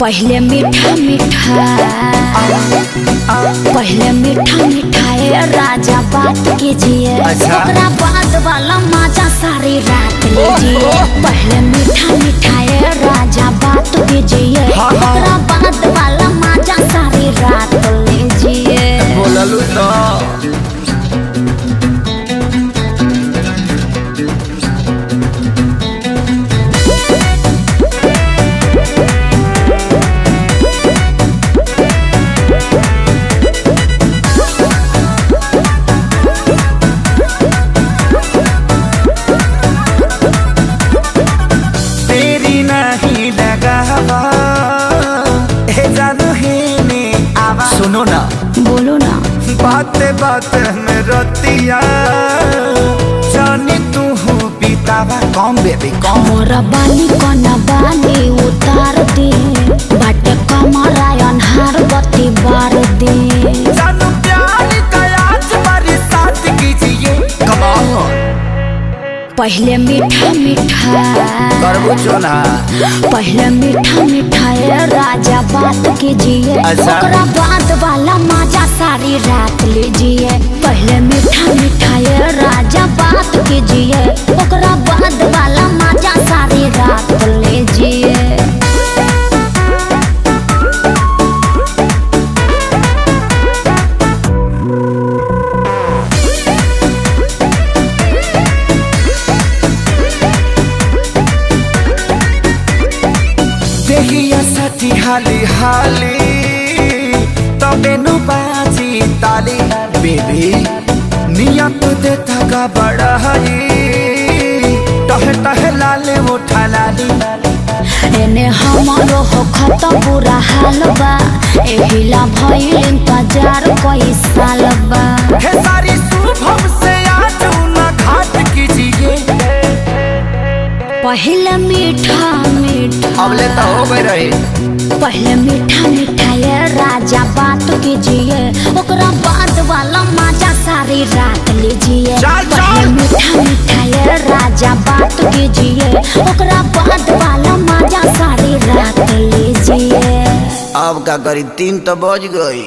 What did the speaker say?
पहले मीठा मीठा है राजा बात कीजिए, ओकरा बाद वाला मजा सारी रात लीजिए। पहले मीठा है राजा बात कीजिए, ओकरा बाद वाला मजा सारी रात लीजिए। बोललू तो सुनो ना, बोलो ना। बाते बाते में रतिया जानी तू हो बीतावा कौन बेबी कौन मोरा बाली कोना बाली उतार दे, बाटे कमरा अनहार बत्ती बार दे। जानू प्यार का आज बारी साथ कीजिए कमाल। पहले मीठा करबो चोना, पहले मीठा है राजा बात कीजिए, ओकरा बाद वाला मजा सारी रात लीजिए। पहले मीठा है राजा बात कीजिए, ओकरा बाद वाला मजा सारी रात लीजिए। सती हाली हाली तबे नु बाजी ताली बेबी नियत दे थका बड़ा हई टह लाले उठा लाली। एने हमारो हो खत बुरा हाल बा, एहिला भइल इंतजार कई साल बा। हे सारी शुभम से आज ना घाट कीजिए। पहले मीठा अबले तो हो गए रही। पहले मीठा है राजा बात कीजिए, ओकरा बाद वाला मजा सारी रात लीजिए। पहले मीठा है राजा बात कीजिए, ओकरा बाद वाला मजा सारी रात लीजिए। अब का करी 3 तो बज गई।